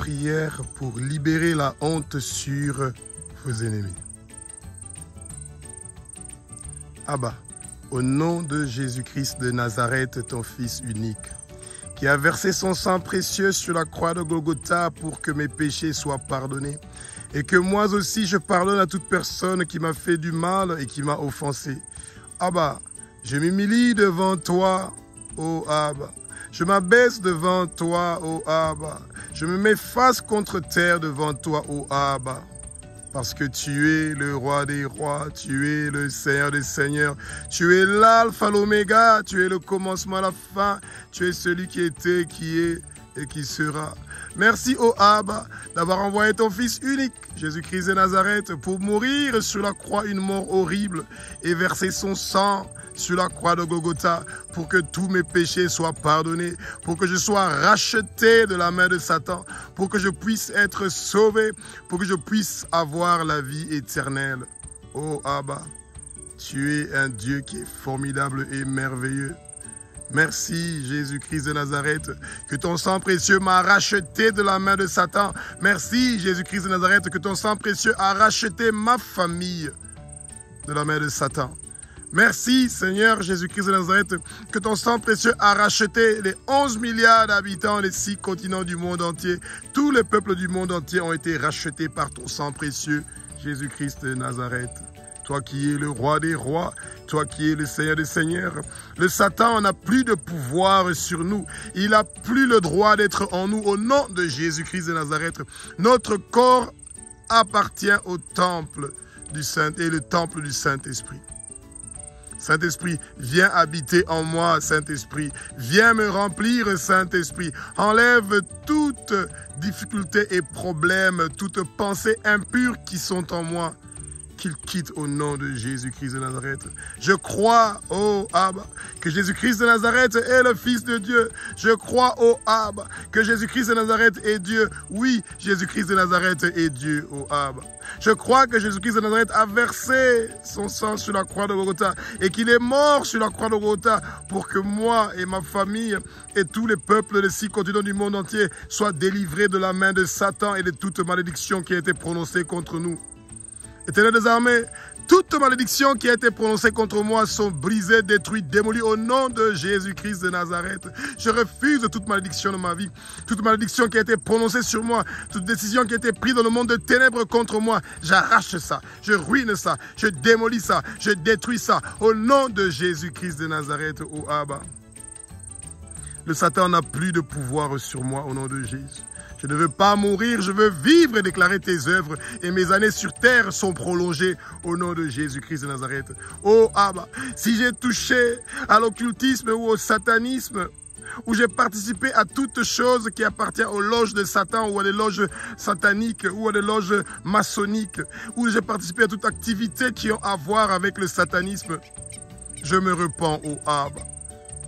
prière pour libérer la honte sur vos ennemis. Abba, au nom de Jésus-Christ de Nazareth, ton Fils unique, qui a versé son sang précieux sur la croix de Golgotha pour que mes péchés soient pardonnés, et que moi aussi je pardonne à toute personne qui m'a fait du mal et qui m'a offensé. Abba, je m'humilie devant toi, ô Abba. Je m'abaisse devant toi, ô Abba. Je me mets face contre terre devant toi, ô Abba. Parce que tu es le roi des rois, tu es le Seigneur des seigneurs, tu es l'alpha, l'oméga, tu es le commencement, la fin, tu es celui qui était, qui est et qui sera. Merci, ô Abba, d'avoir envoyé ton Fils unique, Jésus-Christ de Nazareth, pour mourir sur la croix une mort horrible et verser son sang sur la croix de Golgotha pour que tous mes péchés soient pardonnés, pour que je sois racheté de la main de Satan, pour que je puisse être sauvé, pour que je puisse avoir la vie éternelle. Oh Abba, tu es un Dieu qui est formidable et merveilleux. Merci Jésus-Christ de Nazareth, que ton sang précieux m'a racheté de la main de Satan. Merci Jésus-Christ de Nazareth, que ton sang précieux a racheté ma famille de la main de Satan. Merci Seigneur Jésus-Christ de Nazareth, que ton sang précieux a racheté les 11 milliards d'habitants, les 6 continents du monde entier. Tous les peuples du monde entier ont été rachetés par ton sang précieux, Jésus-Christ de Nazareth. Toi qui es le roi des rois, toi qui es le Seigneur des seigneurs. Le Satan n'a plus de pouvoir sur nous. Il n'a plus le droit d'être en nous. Au nom de Jésus-Christ de Nazareth, notre corps appartient au temple du Saint et le temple du Saint-Esprit. Saint-Esprit, viens habiter en moi, Saint-Esprit. Viens me remplir, Saint-Esprit. Enlève toute difficulté et problème, toute pensée impure qui sont en moi. Qu'il quitte au nom de Jésus-Christ de Nazareth. Je crois, ô Abba, que Jésus-Christ de Nazareth est le Fils de Dieu. Je crois, ô Abba, que Jésus-Christ de Nazareth est Dieu. Oui, Jésus-Christ de Nazareth est Dieu, ô Abba. Je crois que Jésus-Christ de Nazareth a versé son sang sur la croix de Golgotha et qu'il est mort sur la croix de Golgotha pour que moi et ma famille et tous les peuples des 6 continents du monde entier soient délivrés de la main de Satan et de toute malédiction qui a été prononcée contre nous. Éternel des armées, toutes malédictions qui ont été prononcées contre moi sont brisées, détruites, démolies au nom de Jésus-Christ de Nazareth. Je refuse toute malédiction de ma vie, toute malédiction qui a été prononcée sur moi, toute décision qui a été prise dans le monde de ténèbres contre moi. J'arrache ça, je ruine ça, je démolis ça, je détruis ça au nom de Jésus-Christ de Nazareth, ô Abba. Le Satan n'a plus de pouvoir sur moi au nom de Jésus. Je ne veux pas mourir, je veux vivre et déclarer tes œuvres. Et mes années sur terre sont prolongées au nom de Jésus-Christ de Nazareth. Oh Abba, si j'ai touché à l'occultisme ou au satanisme, où j'ai participé à toute chose qui appartient aux loges de Satan ou à des loges sataniques ou à des loges maçonniques, où j'ai participé à toute activité qui a à voir avec le satanisme, je me repens, oh Abba.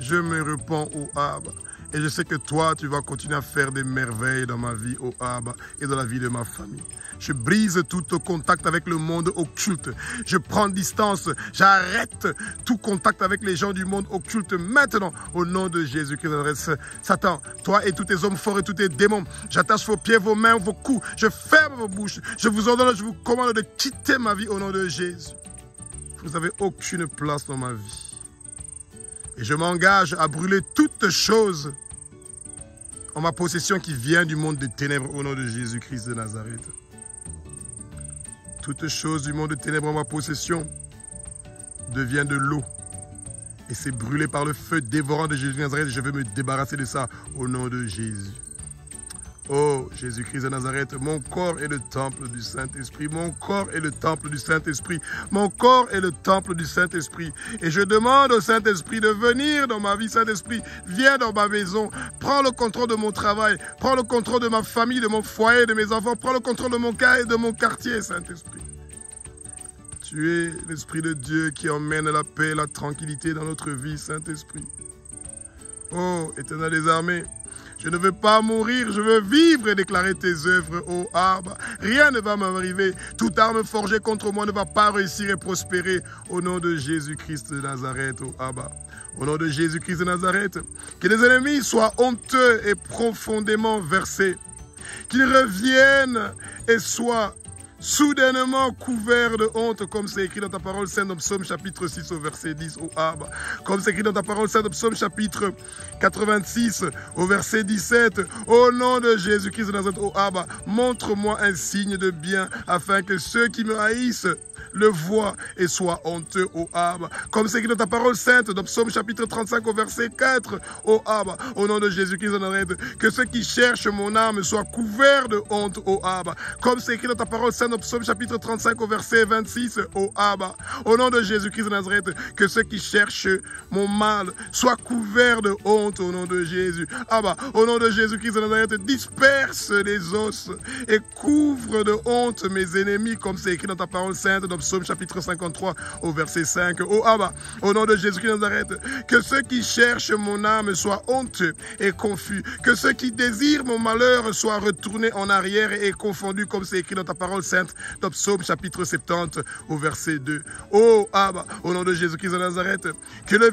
Je me repens, oh Abba. Et je sais que toi, tu vas continuer à faire des merveilles dans ma vie, oh Abba, et dans la vie de ma famille. Je brise tout contact avec le monde occulte. Je prends distance. J'arrête tout contact avec les gens du monde occulte maintenant, au nom de Jésus-Christ. Satan, toi et tous tes hommes forts et tous tes démons, j'attache vos pieds, vos mains, vos coups. Je ferme vos bouches. Je vous ordonne, je vous commande de quitter ma vie au nom de Jésus. Vous n'avez aucune place dans ma vie. Et je m'engage à brûler toute chose en ma possession qui vient du monde des ténèbres au nom de Jésus-Christ de Nazareth. Toute chose du monde des ténèbres en ma possession devient de l'eau. Et c'est brûlé par le feu dévorant de Jésus de Nazareth. Je veux me débarrasser de ça au nom de Jésus. Oh, Jésus-Christ de Nazareth, mon corps est le temple du Saint-Esprit. Mon corps est le temple du Saint-Esprit. Mon corps est le temple du Saint-Esprit. Et je demande au Saint-Esprit de venir dans ma vie. Saint-Esprit, viens dans ma maison. Prends le contrôle de mon travail. Prends le contrôle de ma famille, de mon foyer, de mes enfants. Prends le contrôle de mon cas et de mon quartier, Saint-Esprit. Tu es l'Esprit de Dieu qui emmène la paix et la tranquillité dans notre vie, Saint-Esprit. Oh, Éternel des armées, je ne veux pas mourir, je veux vivre et déclarer tes œuvres, ô Abba. Rien ne va m'arriver. Toute arme forgée contre moi ne va pas réussir et prospérer. Au nom de Jésus-Christ de Nazareth, ô Abba. Au nom de Jésus-Christ de Nazareth, que les ennemis soient honteux et profondément versés. qu'ils reviennent et soient soudainement couvert de honte, comme c'est écrit dans ta parole sainte, dans Psaume chapitre 6 au verset 10, au Abba. Comme c'est écrit dans ta parole sainte, dans Psaume chapitre 86 au verset 17. Au nom de Jésus-Christ de Nazareth, au Abba, montre-moi un signe de bien, afin que ceux qui me haïssent le voient et soient honteux, au Abba. Comme c'est écrit dans ta parole sainte, dans Psaume chapitre 35 au verset 4, au Abba, au nom de Jésus-Christ de Nazareth, que ceux qui cherchent mon âme soient couverts de honte, au Abba. Comme c'est écrit dans ta parole sainte, dans Psaume chapitre 35 au verset 26, au Abba, au nom de Jésus-Christ de Nazareth, que ceux qui cherchent mon mal soient couverts de honte, au nom de Jésus. Abba, au nom de Jésus-Christ de Nazareth, disperse les os et couvre de honte mes ennemis, comme c'est écrit dans ta parole sainte, dans Psaume chapitre 53 au verset 5. Oh Abba, au nom de Jésus-Christ de Nazareth, que ceux qui cherchent mon âme soient honteux et confus, que ceux qui désirent mon malheur soient retournés en arrière et confondus, comme c'est écrit dans ta parole sainte, dans Psaume chapitre 70 au verset 2. Oh Abba, au nom de Jésus-Christ de Nazareth, que le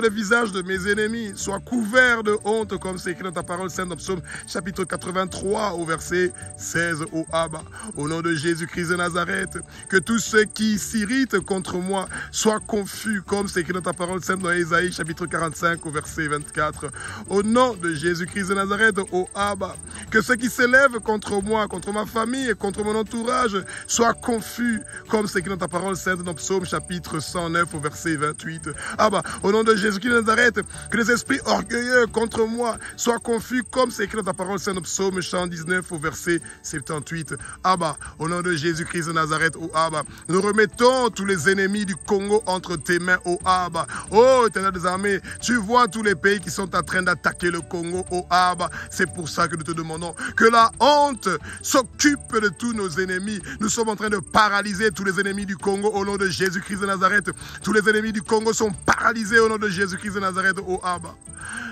visage de mes ennemis soit couvert de honte, comme c'est écrit dans ta parole sainte, dans Psaume chapitre 83 au verset 16. Oh Abba, au nom de Jésus-Christ de Nazareth, que tous ceux qui s'irritent contre moi soient confus, comme c'est écrit dans ta parole sainte dans Ésaïe chapitre 45 au verset 24. Au nom de Jésus-Christ de Nazareth, ô Abba, que ceux qui s'élèvent contre moi, contre ma famille et contre mon entourage soient confus, comme c'est écrit dans ta parole sainte dans Psaume chapitre 109 au verset 28. Abba, au nom de Jésus-Christ de Nazareth, que les esprits orgueilleux contre moi soient confus, comme c'est écrit dans ta parole sainte dans Psaume 119 au verset 78. Abba, au nom de Jésus-Christ de Nazareth, ô Abba, nous remettons tous les ennemis du Congo entre tes mains, ô Abba. Oh, Éternel des armées, tu vois tous les pays qui sont en train d'attaquer le Congo, ô Abba. C'est pour ça que nous te demandons que la honte s'occupe de tous nos ennemis. Nous sommes en train de paralyser tous les ennemis du Congo au nom de Jésus-Christ de Nazareth. Tous les ennemis du Congo sont paralysés au nom de Jésus-Christ de Nazareth, ô Abba.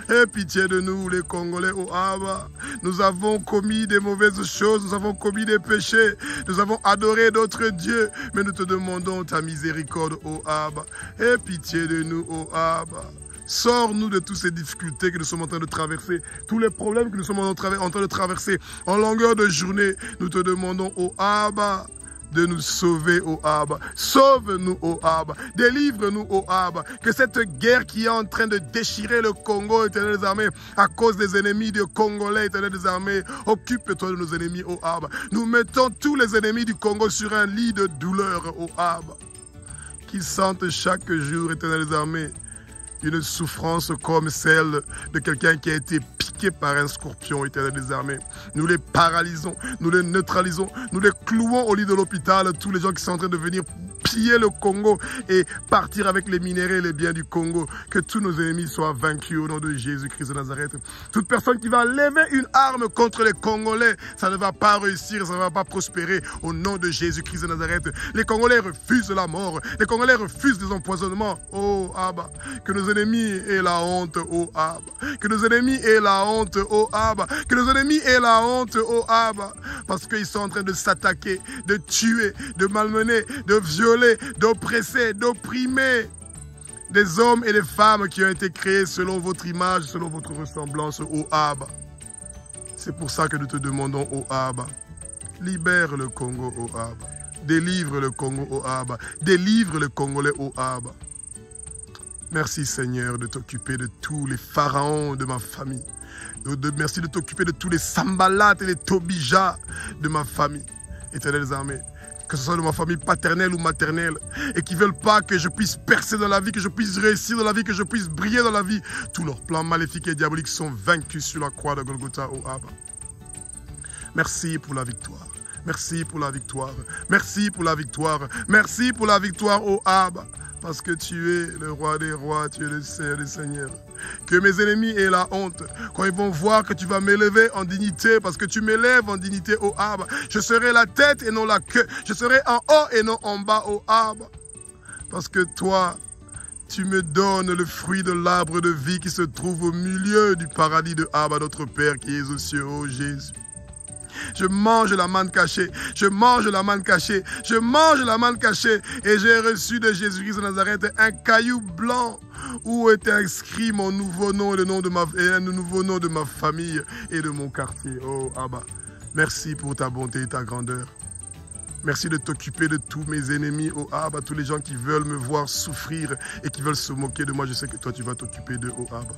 Aie pitié de nous, les Congolais, ô Abba. Nous avons commis des mauvaises choses, nous avons commis des péchés, nous avons adoré d'autres dieux, mais nous te demandons ta miséricorde, ô Abba. Aie pitié de nous, ô Abba. Sors-nous de toutes ces difficultés que nous sommes en train de traverser, tous les problèmes que nous sommes en train de traverser en longueur de journée. Nous te demandons, ô Abba, de nous sauver, ô Abba. Sauve-nous, ô Abba. Délivre-nous, ô Abba. Que cette guerre qui est en train de déchirer le Congo, Éternel des armées, à cause des ennemis des Congolais, Éternel des armées, occupe-toi de nos ennemis, ô Abba. Nous mettons tous les ennemis du Congo sur un lit de douleur, ô Abba. Qu'ils sentent chaque jour, Éternel des armées, une souffrance comme celle de quelqu'un qui a été piqué par un scorpion, Éternel des armées. Nous les paralysons, nous les neutralisons, nous les clouons au lit de l'hôpital, tous les gens qui sont en train de venir piller le Congo et partir avec les minéraux et les biens du Congo. Que tous nos ennemis soient vaincus au nom de Jésus-Christ de Nazareth. Toute personne qui va lever une arme contre les Congolais, ça ne va pas réussir, ça ne va pas prospérer au nom de Jésus-Christ de Nazareth. Les Congolais refusent la mort, les Congolais refusent des empoisonnements. Oh Abba, que nos ennemis aient la honte, oh Abba. Que nos ennemis aient la honte, oh Abba. Que nos ennemis aient la honte, oh Abba. Parce qu'ils sont en train de s'attaquer, de tuer, de malmener, de violer, d'oppresser, d'opprimer des hommes et des femmes qui ont été créés selon votre image, selon votre ressemblance, ô Abba. C'est pour ça que nous te demandons, ô Abba, libère le Congo, ô Abba. Délivre le Congo, ô Abba. Délivre le Congolais, ô Abba. Merci Seigneur de t'occuper de tous les pharaons de ma famille. Merci de t'occuper de tous les Sambalat et les Tobija de ma famille. Éternel des armées, que ce soit de ma famille paternelle ou maternelle, et qui ne veulent pas que je puisse percer dans la vie, que je puisse réussir dans la vie, que je puisse briller dans la vie. Tous leurs plans maléfiques et diaboliques sont vaincus sur la croix de Golgotha, oh Abba. Merci pour la victoire. Merci pour la victoire. Merci pour la victoire. Merci pour la victoire, oh Abba. Parce que tu es le roi des rois, tu es le Seigneur des seigneurs. Que mes ennemis aient la honte quand ils vont voir que tu vas m'élever en dignité, parce que tu m'élèves en dignité, ô Abba. Je serai la tête et non la queue. Je serai en haut et non en bas, ô Abba. Parce que toi, tu me donnes le fruit de l'arbre de vie qui se trouve au milieu du paradis de Abba, notre Père qui est aux cieux, ô Jésus. Je mange la manne cachée, je mange la manne cachée, je mange la manne cachée. Et j'ai reçu de Jésus-Christ de Nazareth un caillou blanc où était inscrit mon nouveau nom, le nouveau nom de ma famille et de mon quartier. Oh Abba, merci pour ta bonté et ta grandeur. Merci de t'occuper de tous mes ennemis, oh Abba, tous les gens qui veulent me voir souffrir et qui veulent se moquer de moi. Je sais que toi, tu vas t'occuper d'eux, oh Abba.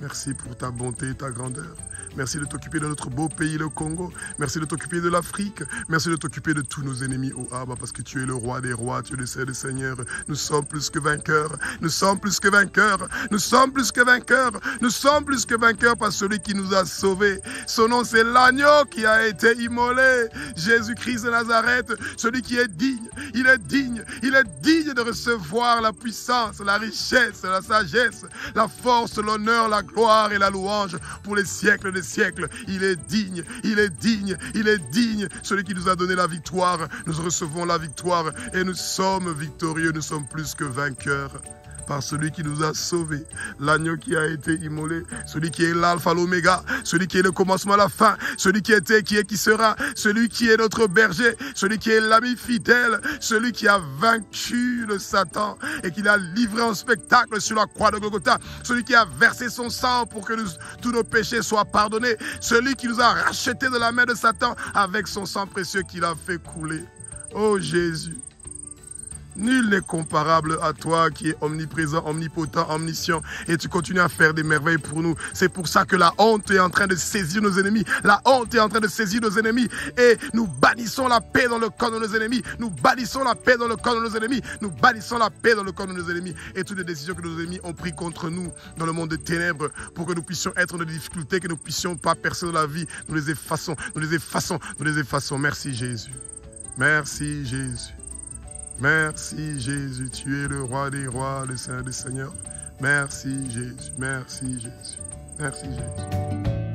Merci pour ta bonté et ta grandeur. Merci de t'occuper de notre beau pays, le Congo. Merci de t'occuper de l'Afrique. Merci de t'occuper de tous nos ennemis, oh Abba, parce que tu es le roi des rois, tu es le Seigneur des seigneurs. Nous sommes plus que vainqueurs. Nous sommes plus que vainqueurs. Nous sommes plus que vainqueurs. Nous sommes plus que vainqueurs par celui qui nous a sauvés. Son nom, c'est l'agneau qui a été immolé. Jésus-Christ de Nazareth, celui qui est digne. Il est digne. Il est digne de recevoir la puissance, la richesse, la sagesse, la force, l'honneur, la gloire et la louange pour les siècles des siècles. Il est digne, il est digne, il est digne. Celui qui nous a donné la victoire, nous recevons la victoire et nous sommes victorieux, nous sommes plus que vainqueurs. Par celui qui nous a sauvés, l'agneau qui a été immolé, celui qui est l'alpha, l'oméga, celui qui est le commencement, la fin, celui qui était, qui est, qui sera, celui qui est notre berger, celui qui est l'ami fidèle, celui qui a vaincu le Satan et qui l'a livré en spectacle sur la croix de Golgotha, celui qui a versé son sang pour que tous nos péchés soient pardonnés, celui qui nous a rachetés de la main de Satan avec son sang précieux qu'il a fait couler. Oh Jésus! Nul n'est comparable à toi qui es omniprésent, omnipotent, omniscient. Et tu continues à faire des merveilles pour nous. C'est pour ça que la honte est en train de saisir nos ennemis. La honte est en train de saisir nos ennemis. Et nous bannissons la paix dans le corps de nos ennemis. Nous bannissons la paix dans le corps de nos ennemis. Nous bannissons la paix dans le corps de nos ennemis. Et toutes les décisions que nos ennemis ont prises contre nous dans le monde des ténèbres pour que nous puissions être dans des difficultés, que nous ne puissions pas percer dans la vie. Nous les effaçons, nous les effaçons, nous les effaçons. Merci Jésus. Merci Jésus. Merci Jésus, tu es le roi des rois, le Seigneur des seigneurs. Merci Jésus, merci Jésus, merci Jésus.